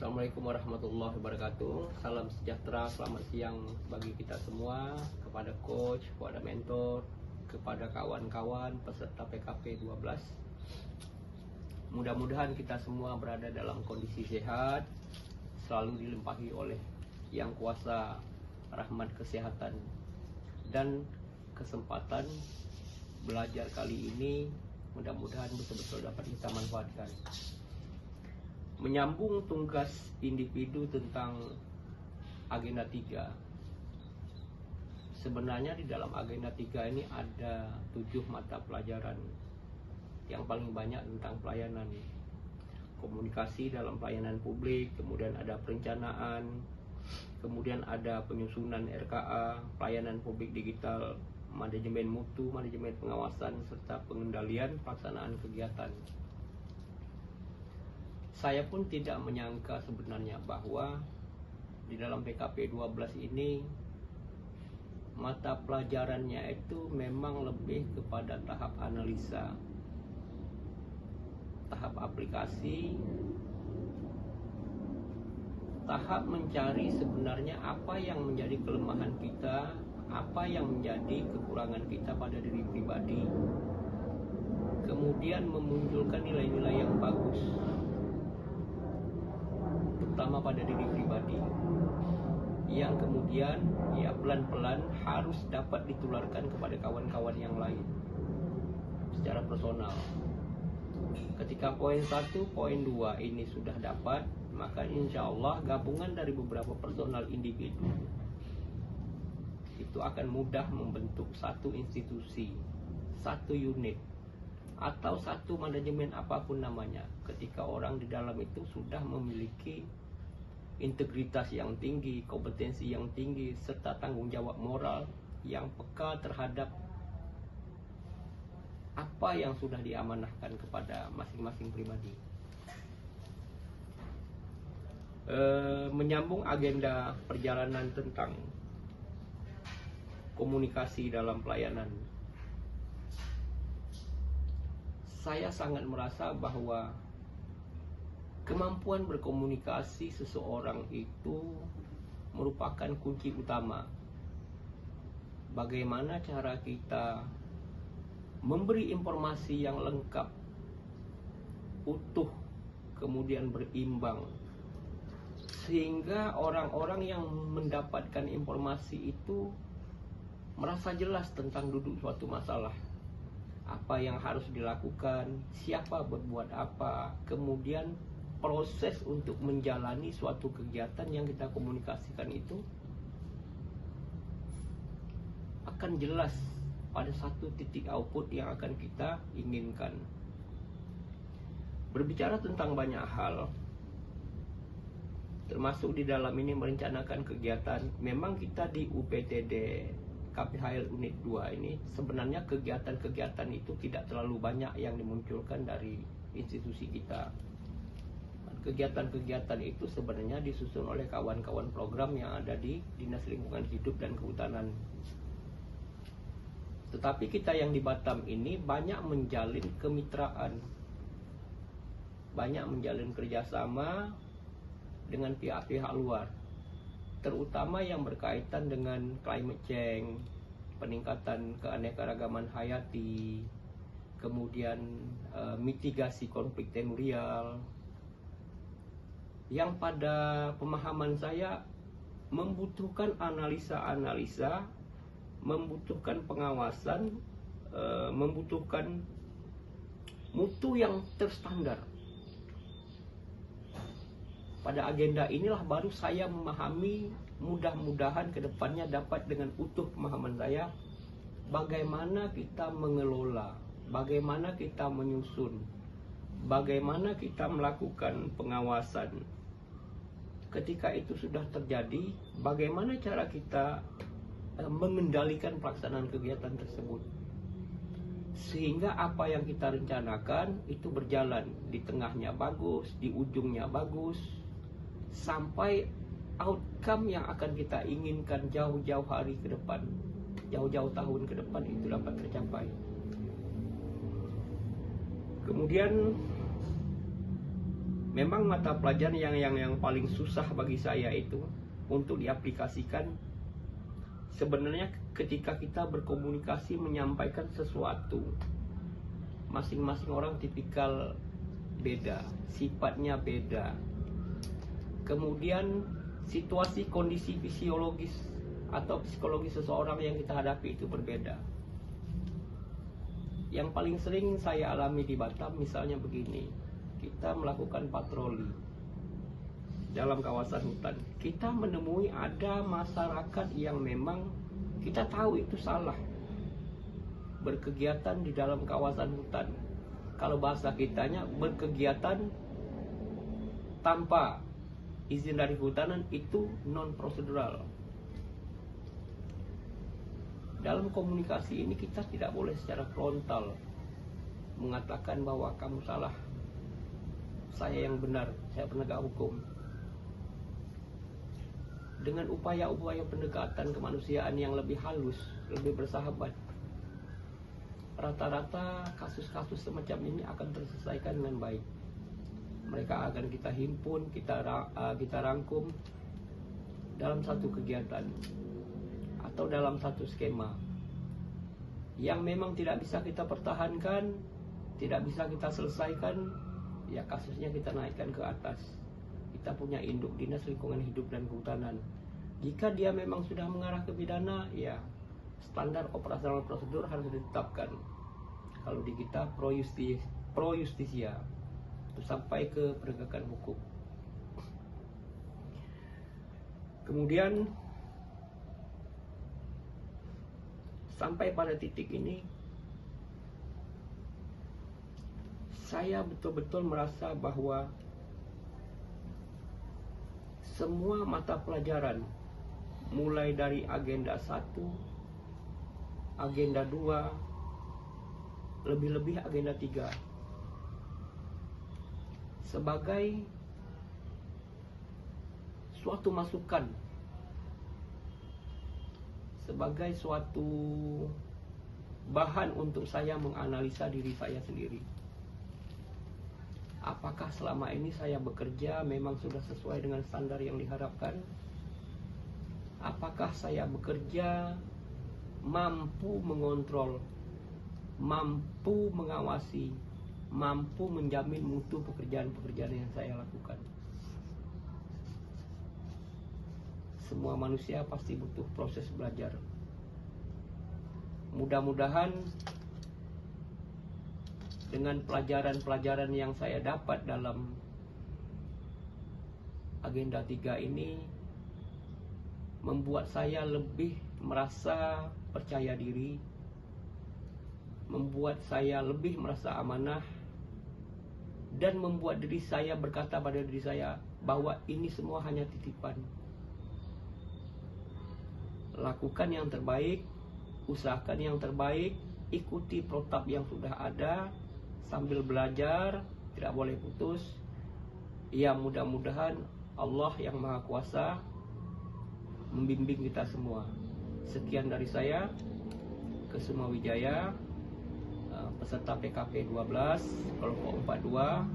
Assalamualaikum warahmatullahi wabarakatuh. Salam sejahtera, selamat siang bagi kita semua, kepada coach, kepada mentor, kepada kawan-kawan peserta PKP 12. Mudah-mudahan kita semua berada dalam kondisi sehat, selalu dilimpahi oleh Yang Kuasa rahmat kesehatan dan kesempatan belajar kali ini mudah-mudahan betul-betul dapat kita manfaatkan. Menyambung tugas individu tentang agenda 3. Sebenarnya di dalam agenda 3 ini ada 7 mata pelajaran yang paling banyak tentang pelayanan. Komunikasi dalam pelayanan publik, kemudian ada perencanaan, kemudian ada penyusunan RKA, pelayanan publik digital, manajemen mutu, manajemen pengawasan, serta pengendalian pelaksanaan kegiatan. Saya pun tidak menyangka sebenarnya bahwa di dalam PKP 12 ini mata pelajarannya itu memang lebih kepada tahap analisa, tahap aplikasi, tahap mencari sebenarnya apa yang menjadi kelemahan kita, apa yang menjadi kekurangan kita pada diri pribadi, kemudian memunculkan nilai-nilai yang bagus terutama pada diri pribadi, yang kemudian ya pelan-pelan harus dapat ditularkan kepada kawan-kawan yang lain secara personal. Ketika poin 1, poin 2 ini sudah dapat, maka insya Allah gabungan dari beberapa personal individu itu akan mudah membentuk satu institusi, satu unit, atau satu manajemen apapun namanya. Ketika orang di dalam itu sudah memiliki integritas yang tinggi, kompetensi yang tinggi, serta tanggung jawab moral yang peka terhadap apa yang sudah diamanahkan kepada masing-masing pribadi. Menyambung agenda perjalanan tentang komunikasi dalam pelayanan, saya sangat merasa bahwa kemampuan berkomunikasi seseorang itu merupakan kunci utama. Bagaimana cara kita memberi informasi yang lengkap, utuh, kemudian berimbang, sehingga orang-orang yang mendapatkan informasi itu merasa jelas tentang duduk suatu masalah, apa yang harus dilakukan, siapa berbuat apa, kemudian proses untuk menjalani suatu kegiatan yang kita komunikasikan itu akan jelas pada satu titik output yang akan kita inginkan. Berbicara tentang banyak hal, termasuk di dalam ini merencanakan kegiatan. Memang kita di UPTD KPHL Unit 2 ini sebenarnya kegiatan-kegiatan itu tidak terlalu banyak yang dimunculkan dari institusi kita. Kegiatan-kegiatan itu sebenarnya disusun oleh kawan-kawan program yang ada di Dinas Lingkungan Hidup dan Kehutanan. Tetapi kita yang di Batam ini banyak menjalin kemitraan, banyak menjalin kerjasama dengan pihak-pihak luar, terutama yang berkaitan dengan climate change, peningkatan keanekaragaman hayati, kemudian mitigasi konflik teritorial, yang pada pemahaman saya membutuhkan analisa-analisa, membutuhkan pengawasan, membutuhkan mutu yang terstandar. Pada agenda inilah baru saya memahami, mudah-mudahan kedepannya dapat dengan utuh pemahaman saya, bagaimana kita mengelola, bagaimana kita menyusun, bagaimana kita melakukan pengawasan. Ketika itu sudah terjadi, bagaimana cara kita mengendalikan pelaksanaan kegiatan tersebut, sehingga apa yang kita rencanakan itu berjalan, di tengahnya bagus, di ujungnya bagus, sampai outcome yang akan kita inginkan jauh-jauh hari ke depan, jauh-jauh tahun ke depan itu dapat tercapai. Kemudian Memang mata pelajaran yang paling susah bagi saya itu untuk diaplikasikan sebenarnya ketika kita berkomunikasi menyampaikan sesuatu. Masing-masing orang tipikal beda, sifatnya beda. Kemudian situasi kondisi fisiologis atau psikologis seseorang yang kita hadapi itu berbeda. Yang paling sering saya alami di Batam misalnya begini. Kita melakukan patroli dalam kawasan hutan. Kita menemui ada masyarakat yang memang kita tahu itu salah, berkegiatan di dalam kawasan hutan. Kalau bahasa kitanya berkegiatan tanpa izin dari kehutanan itu non prosedural. Dalam komunikasi ini kita tidak boleh secara frontal mengatakan bahwa kamu salah, saya yang benar, saya penegak hukum. Dengan upaya-upaya pendekatan kemanusiaan yang lebih halus, lebih bersahabat, rata-rata kasus-kasus semacam ini akan terselesaikan dengan baik. Mereka akan kita himpun, kita rangkum dalam satu kegiatan atau dalam satu skema yang memang tidak bisa kita pertahankan, tidak bisa kita selesaikan. Ya kasusnya kita naikkan ke atas. Kita punya induk dinas lingkungan hidup dan kehutanan. Jika dia memang sudah mengarah ke pidana, ya standar operasional prosedur harus ditetapkan. Kalau di kita pro justisia sampai ke penegakan hukum. Kemudian sampai pada titik ini saya betul-betul merasa bahwa semua mata pelajaran mulai dari agenda 1, agenda 2, lebih-lebih agenda 3 sebagai suatu masukan, sebagai suatu bahan untuk saya menganalisa diri saya sendiri. Apakah selama ini saya bekerja memang sudah sesuai dengan standar yang diharapkan? Apakah saya bekerja mampu mengontrol, mampu mengawasi, mampu menjamin mutu pekerjaan-pekerjaan yang saya lakukan? Semua manusia pasti butuh proses belajar. Mudah-mudahan dengan pelajaran-pelajaran yang saya dapat dalam agenda 3 ini membuat saya lebih merasa percaya diri, membuat saya lebih merasa amanah, dan membuat diri saya berkata pada diri saya bahwa ini semua hanya titipan. Lakukan yang terbaik, usahakan yang terbaik, ikuti protap yang sudah ada, sambil belajar, tidak boleh putus. Ya mudah-mudahan Allah yang Maha Kuasa membimbing kita semua. Sekian dari saya, Kesuma Wijaya, peserta PKP 12, kelompok 42.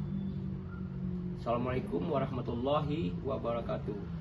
Assalamualaikum warahmatullahi wabarakatuh.